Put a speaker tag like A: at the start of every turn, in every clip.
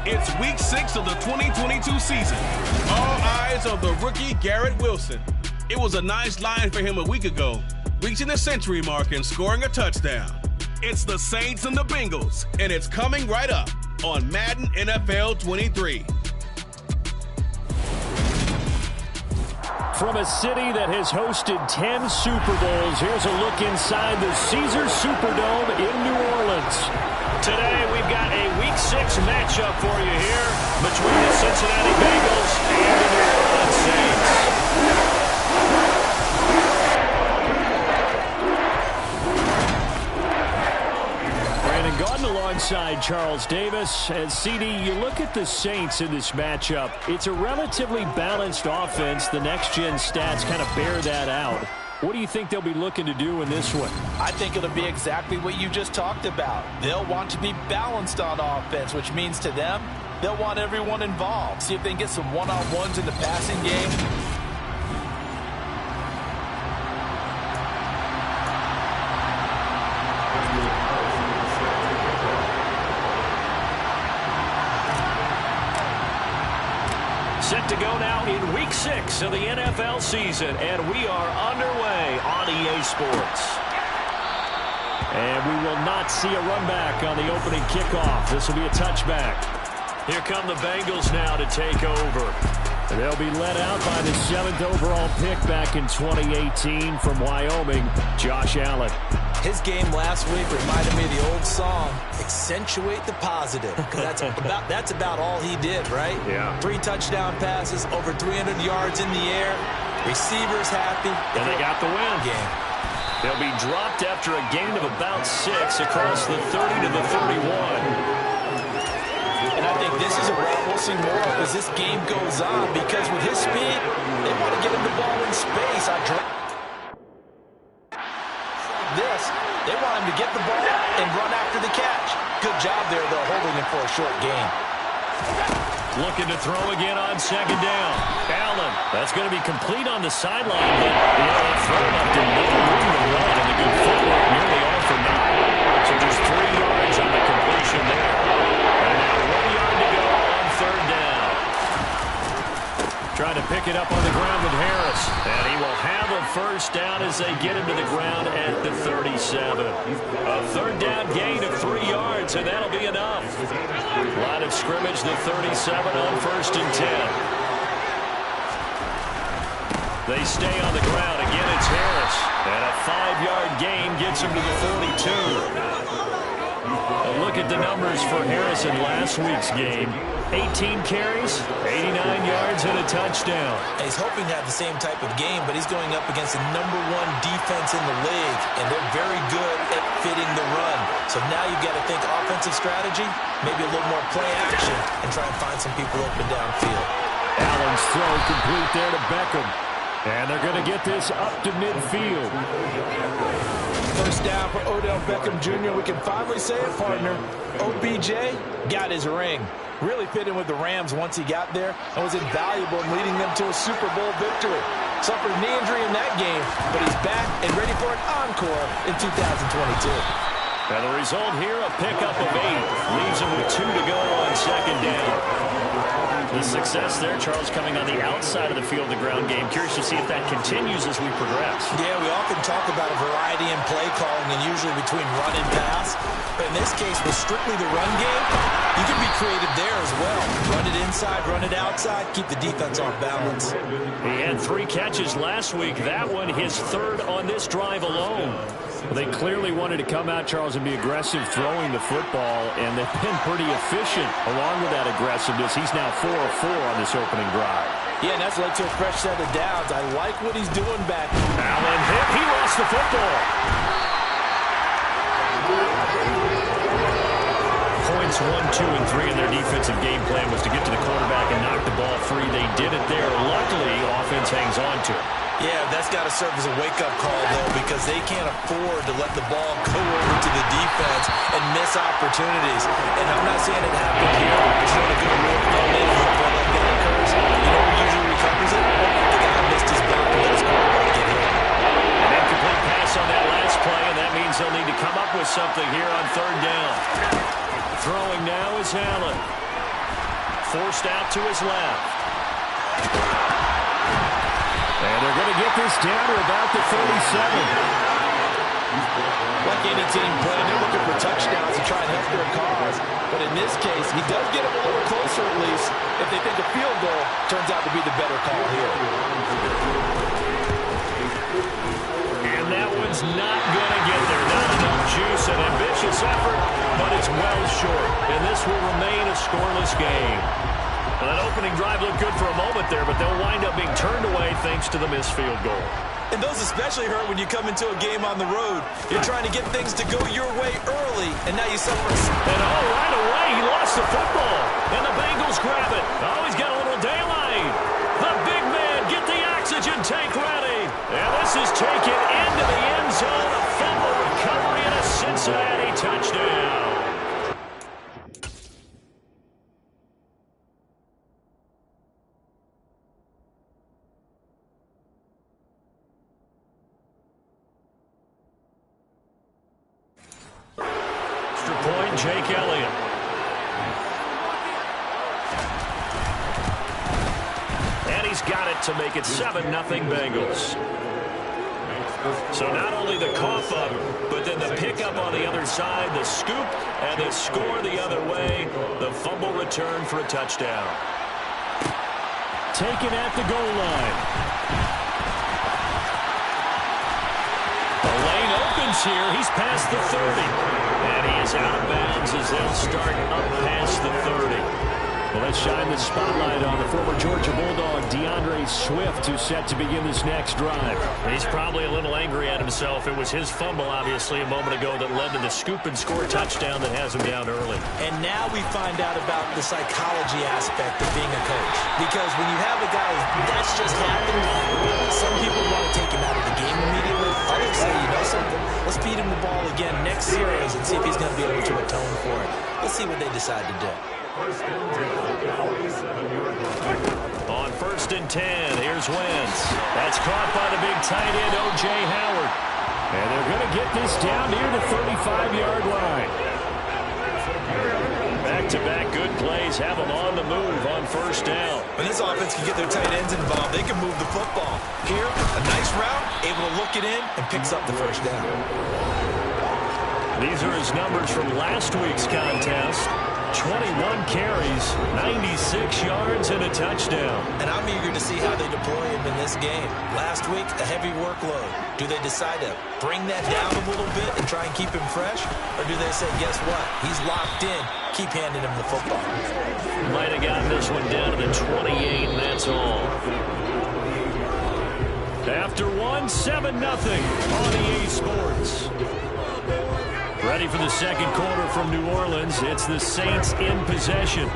A: It's week 6 of the 2022 season. All eyes on the rookie Garrett Wilson. It was a nice line for him a week ago, reaching the century mark and scoring a touchdown. It's the Saints and the Bengals, and it's coming right up on Madden NFL 23.
B: From a city that has hosted 10 Super Bowls, here's a look inside the Caesars Superdome in New Orleans. Today, we've got a Week 6 matchup for you here between the Cincinnati Bengals and the New Orleans Saints. Brandon Gaudin alongside Charles Davis. And CD, you look at the Saints in this matchup, it's a relatively balanced offense. The next-gen stats kind of bear that out. What do you think they'll be looking to do in this one?
C: I think it'll be exactly what you just talked about. They'll want to be balanced on offense, which means to them, they'll want everyone involved. See if they can get some one-on-ones in the passing game.
B: Set to go now in Week 6 of the NFL season, and we are underway on EA Sports. And we will not see a run back on the opening kickoff. This will be a touchback. Here come the Bengals now to take over. They'll be led out by the 7th overall pick back in 2018 from Wyoming, Josh Allen.
C: His game last week reminded me of the old song, accentuate the positive. Because that's about all he did, right?
B: Yeah. 3
C: touchdown passes, over 300 yards in the air. Receivers happy.
B: And they got the win.
C: Game.
B: They'll be dropped after a gain of about 6 across the 30 to the 31.
C: And I think this is a route we'll see more of as this game goes on, because with his speed, they want to get him the ball in space. They want him to get the ball and run after the catch. Good job there, though, holding him for a short gain.
B: Looking to throw again on 2nd down. Allen, that's going to be complete on the sideline, but the throw left him no room to run, and the good footwork nearly all for 9. So just 3 yards on the completion there. And now 1 yard to go on 3rd down. Trying to pick it up on the ground with Harris. And he will have a 1st down as they get him to the ground at the 37. A 3rd down gain of 3 yards, and that'll be enough. Line of scrimmage, the 37 on 1st and 10. They stay on the ground. Again, it's Harris. And a 5-yard gain gets him to the 42. A look at the numbers for Harris in last week's game. 18 carries, 89 yards, and a touchdown.
C: He's hoping to have the same type of game, but he's going up against the #1 defense in the league, and they're very good at fitting the run. So now you've got to think offensive strategy, maybe a little more play action, and try and find some people open downfield.
B: Allen's throw complete there to Beckham. And they're going to get this up to midfield.
C: 1st down for Odell Beckham Jr. We can finally say it, partner. OBJ got his ring. Really fit in with the Rams once he got there and was invaluable in leading them to a Super Bowl victory. Suffered a knee injury in that game, but he's back and ready for an encore in 2022.
B: And the result here, a pickup of 8. Leaves him with 2 to go on 2nd down. The success there, Charles, coming on the outside of the field, the ground game. Curious to see if that continues as we progress.
C: Yeah, we often talk about a variety in play calling and usually between run and pass. But in this case, with strictly the run game, you can be creative there as well. Run it inside, run it outside, keep the defense off balance.
B: He had 3 catches last week. That one, his 3rd on this drive alone. They clearly wanted to come out, Charles, and be aggressive throwing the football, and they've been pretty efficient along with that aggressiveness. He's now 4 of 4 on this opening drive.
C: Yeah, and that's led to a fresh set of downs. I like what he's doing back.
B: Allen hit. He lost the football. Points 1, 2, and 3 in their defensive game plan was to get to the quarterback and knock the ball free. They did it there. Luckily, offense hangs on to it.
C: Yeah, that's got to serve as a wake-up call, though, because they can't afford to let the ball go over to the defense and miss opportunities. And I'm not saying it happened here. It's not a good rule of thumb in when a play like that occurs. You know who usually recovers it? The guy missed his block and let his quarterback get hit.
B: An incomplete pass on that last play, and that means they'll need to come up with something here on 3rd down. Throwing now is Allen. forced out to his left. And they're going to get this down to about the 37.
C: Like any team playing, they're looking for touchdowns to try and help their cause. But in this case, he does get them a little closer at least if they think a field goal turns out to be the better call here.
B: And that one's not going to get there. Not enough juice, an ambitious effort, but it's well short. And this will remain a scoreless game. Well, that opening drive looked good for a moment there, but they'll wind up being turned away thanks to the missed field goal.
C: And those especially hurt when you come into a game on the road. You're trying to get things to go your way early, and now you suffer.
B: And right away, he lost the football. And the Bengals grab it. Oh, he's got a little daylight. The big man, get the oxygen tank ready. And this is taken into the end zone. A fumble recovery and a Cincinnati touchdown. Jake Elliott. And he's got it to make it 7-0 Bengals. So not only the cough up, but then the pickup on the other side, the scoop, and the score the other way. The fumble return for a touchdown. Taken at the goal line. The lane opens here. He's past the 30. And he is out of bounds as they'll start up past the 30. Well, let's shine the spotlight on the former Georgia Bulldog, DeAndre Swift, who's set to begin this next drive. He's probably a little angry at himself. It was his fumble, obviously, a moment ago that led to the scoop and score touchdown that has him down early.
C: And now we find out about the psychology aspect of being a coach. Because when you have a guy that's just happened, some people want to take him out of the game immediately. Others say, you know something, let's feed him the ball again next series and see if he's going to be able to atone for it. Let's see what they decide to do.
B: On 1st and 10, here's Wentz. That's caught by the big tight end, O.J. Howard. And they're going to get this down near the 35-yard line. Back-to-back good plays have them on the move on 1st down.
C: When this offense can get their tight ends involved, they can move the football. Here, a nice route, able to look it in, and picks up the 1st down.
B: These are his numbers from last week's contest. 21 carries, 96 yards, and a touchdown.
C: And I'm eager to see how they deploy him in this game. Last week, a heavy workload. Do they decide to bring that down a little bit and try and keep him fresh? Or do they say, guess what? He's locked in. Keep handing him the football.
B: Might have gotten this one down to the 28, and that's all. After 7-0 on EA Sports. Ready for the second quarter from New Orleans. It's the Saints in possession.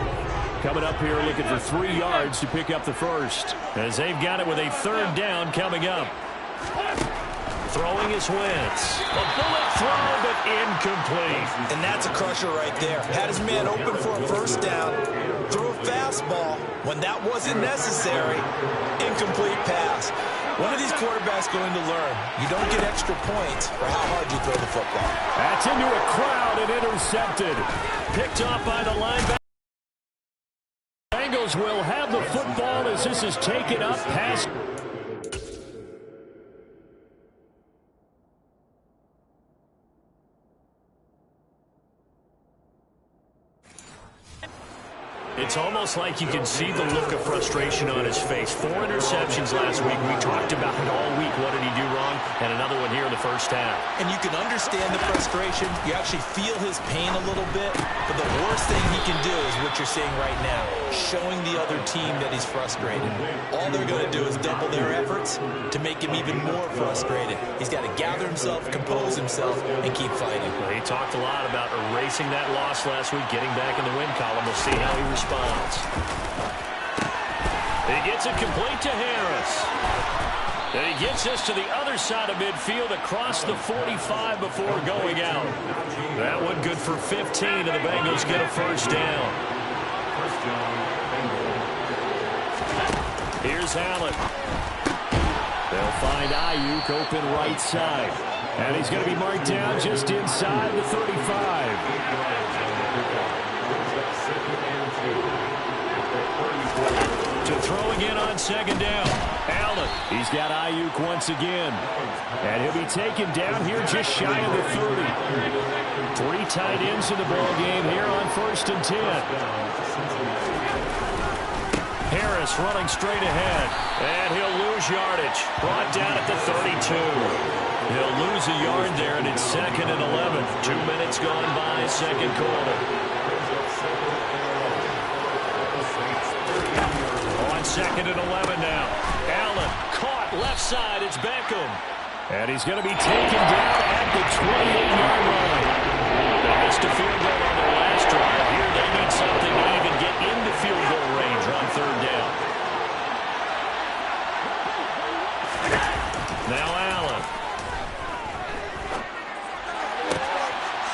B: Coming up here looking for 3 yards to pick up the first. As they've got it with a 3rd down coming up. Throwing his Wentz. A bullet throw, but incomplete.
C: And that's a crusher right there. Had his man open for a 1st down. Threw a fastball when that wasn't necessary. Incomplete pass. When are these quarterbacks going to learn? You don't get extra points for how hard you throw the football.
B: That's into a crowd and intercepted. Picked off by the linebacker. Bengals will have the football as this is taken up past. It's almost like you can see the look of frustration on his face. 4 interceptions last week. We talked about it all week. What did he do wrong? And another one here in the 1st half.
C: And you can understand the frustration. You actually feel his pain a little bit. But the worst thing he can do is what you're seeing right now, showing the other team that he's frustrated. All they're going to do is double their efforts to make him even more frustrated. He's got to gather himself, compose himself, and keep fighting.
B: Well, he talked a lot about erasing that loss last week, getting back in the win column. We'll see how he responds. He gets it complete to Harris. And he gets us to the other side of midfield across the 45 before going out. That one good for 15, and the Bengals get a 1st down. Here's Allen. They'll find Ayuk open right side. And he's going to be marked down just inside the 35. again on second down. Allen, he's got Ayuk once again. And he'll be taken down here just shy of the 30. 3 tight ends in the ball game here on 1st and 10. Harris running straight ahead. And he'll lose yardage. Brought down at the 32. He'll lose a yard there, and it's 2nd and 11. 2 minutes gone by, second quarter. On 2nd and 11 now. Allen caught left side. It's Beckham. And he's going to be taken down at the 28-yard line. They missed a field goal on their last drive. Here they need something to even get into field goal range on 3rd down. Now Allen.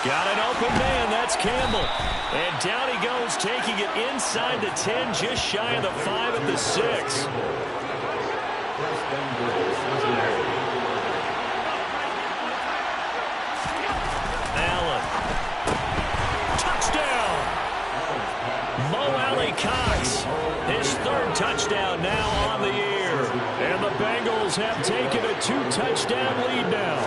B: Got an open man. That's Campbell. And down he goes, taking it inside the 10, just shy of the 5 at the 6. Allen. Touchdown. Mo Alley-Cox. His 3rd touchdown now on the year. And the Bengals have taken a 2-touchdown lead now.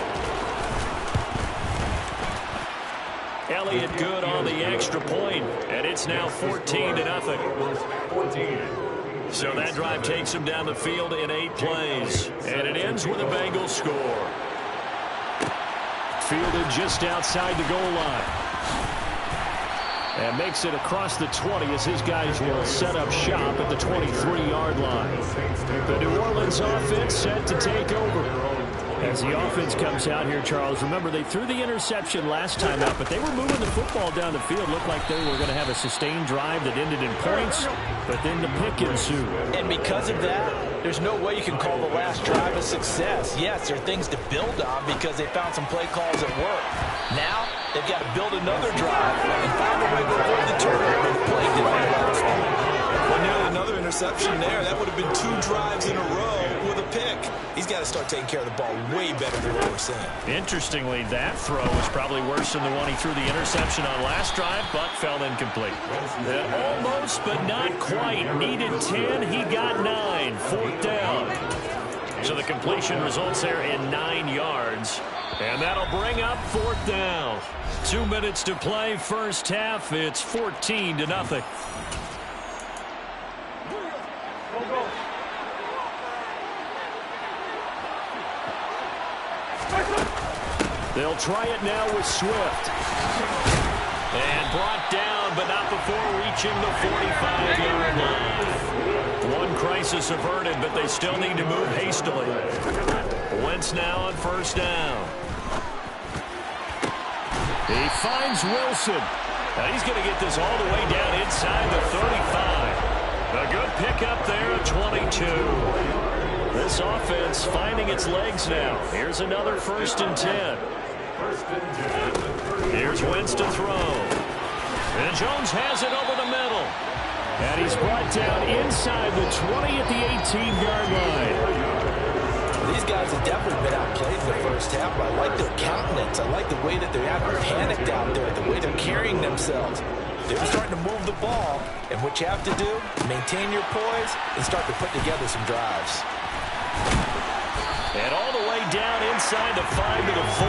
B: Elliott good on the extra point, and it's now 14-0. So that drive takes him down the field in 8 plays, and it ends with a Bengals score. Fielded just outside the goal line. And makes it across the 20 as his guys will set up shop at the 23-yard line. The New Orleans offense set to take over. As the offense comes out here, Charles, remember they threw the interception last time out, but they were moving the football down the field. Looked like they were going to have a sustained drive that ended in points, but then the pick ensued.
C: And because of that, there's no way you can call the last drive a success. Yes, there are things to build on because they found some play calls at work. Now, they've got to build another drive and find a way to avoid the turnover that plagued it on the last one.
D: Well, nearly another interception there. That would have been 2 drives in a row with a pick. He's got to start taking care of the ball way better than what we're seeing. Interestingly, that throw was probably worse than the one he threw the interception on last drive, but fell incomplete.
B: Almost, but not quite. Needed 10. He got 9. 4th down. So the completion results there in 9 yards. And that'll bring up 4th down. 2 minutes to play, first half. It's 14-0. They'll try it now with Swift. And brought down, but not before reaching the 45-yard line. One crisis averted, but they still need to move hastily. Wentz now on 1st down. He finds Wilson. Now he's going to get this all the way down inside the 35. A good pickup there at 22. This offense finding its legs now. Here's another 1st and 10. Here's Wentz to throw. And Jones has it over the middle. And he's brought down inside the 20 at the 18-yard line.
C: These guys have definitely been outplayed in the first half, but I like their countenance. I like the way that they're not panicked out there, the way they're carrying themselves. They're starting to move the ball, and what you have to do, maintain your poise and start to put together some drives.
B: And all the way down inside the 5 to the 4.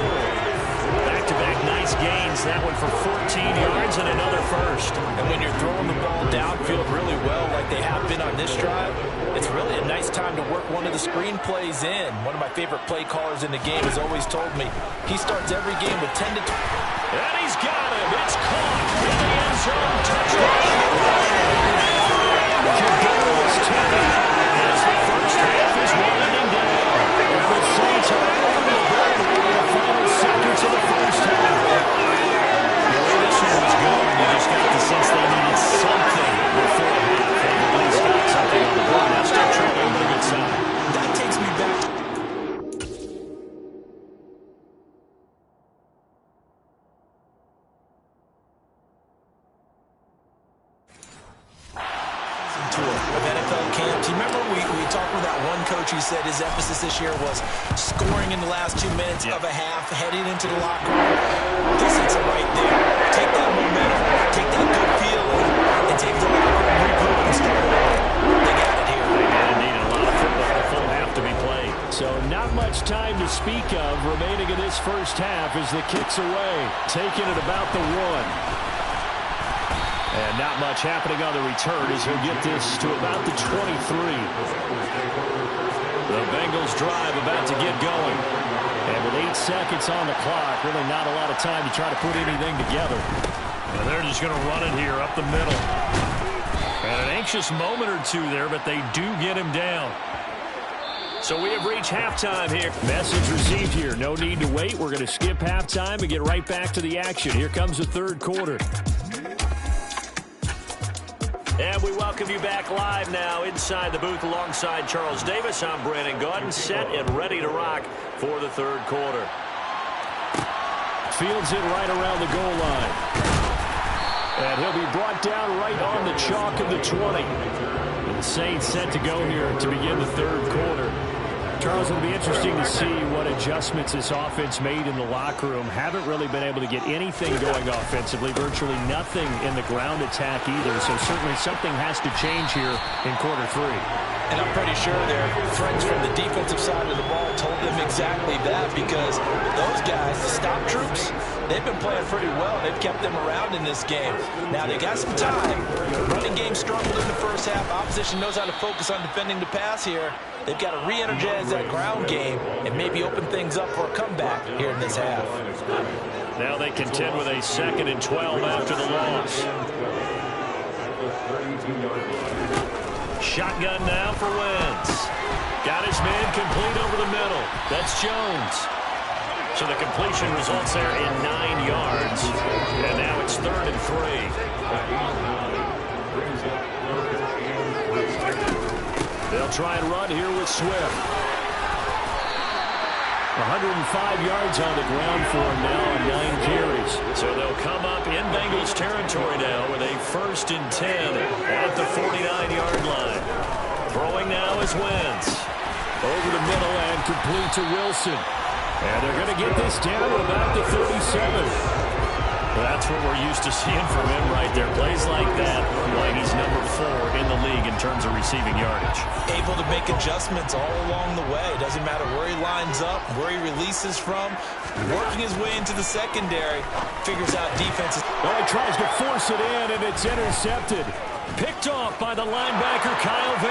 B: Back-to-back nice gains. That one for 14 yards and another first.
C: And when you're throwing the ball downfield really well like they have been on this drive, it's really a nice time to work one of the screen plays in. One of my favorite play callers in the game has always told me he starts every game with 10 to 20.
B: And he's got him. It's caught in the end zone. Touchdown. Kadarius Toney as the first half is winding down. And the Saints are on the board in the final seconds of the first half. The way this one was going, you just got the sense they needed something before half. They at least got something on the board. Now still trailing, but a good sign.
D: That takes me back to of NFL camps. You remember we talked with that one coach who said his emphasis this year was scoring in the last 2 minutes of a half, heading into the locker room. This hits it right there. Take that momentum, take that good feeling, and take the locker room, regroup, and start it. They got it here.
B: So not much time to speak of remaining in this first half as the kick's away, taking it about the 1. And not much happening on the return as he'll get this to about the 23. The Bengals drive about to get going. And with 8 seconds on the clock, really not a lot of time to try to put anything together. And they're just going to run it here up the middle. And an anxious moment or two there, but they do get him down. So we have reached halftime here. Message received here. No need to wait. We're going to skip halftime and get right back to the action. Here comes the third quarter. And we welcome you back live now inside the booth alongside Charles Davis. I'm Brandon Gaudin, set and ready to rock for the third quarter. Fields it right around the goal line. And he'll be brought down right on the chalk of the 20. And the Saints set to go here to begin the third quarter. Charles, it'll be interesting to see what adjustments this offense made in the locker room. Haven't really been able to get anything going offensively, virtually nothing in the ground attack either. So certainly something has to change here in quarter 3.
C: And I'm pretty sure their friends from the defensive side of the ball told them exactly that, because those guys, the stop troops, they've been playing pretty well. They've kept them around in this game. Now, they got some time. The running game struggled in the first half. Opposition knows how to focus on defending the pass here. They've got to re-energize that ground game and maybe open things up for a comeback here in this half.
B: Now they contend with a 2nd and 12 after the loss. Shotgun now for Wentz. Got his man complete over the middle. That's Jones. So the completion results there in 9 yards. And now it's 3rd and 3. They'll try and run here with Swift. 105 yards on the ground for him now on 9 carries. So they'll come up in Bengals territory now with a 1st and 10 at the 49-yard line. Throwing now is Wentz. Over the middle and complete to Wilson. And they're going to get this down to about the 37. That's what we're used to seeing from him right there. Plays like that, why he's number 4 in the league in terms of receiving yardage.
C: Able to make adjustments all along the way. Doesn't matter where he lines up, where he releases from. Working his way into the secondary. Figures out defenses.
B: Oh, he tries to force it in, and it's intercepted. Picked off by the linebacker, Kyle Van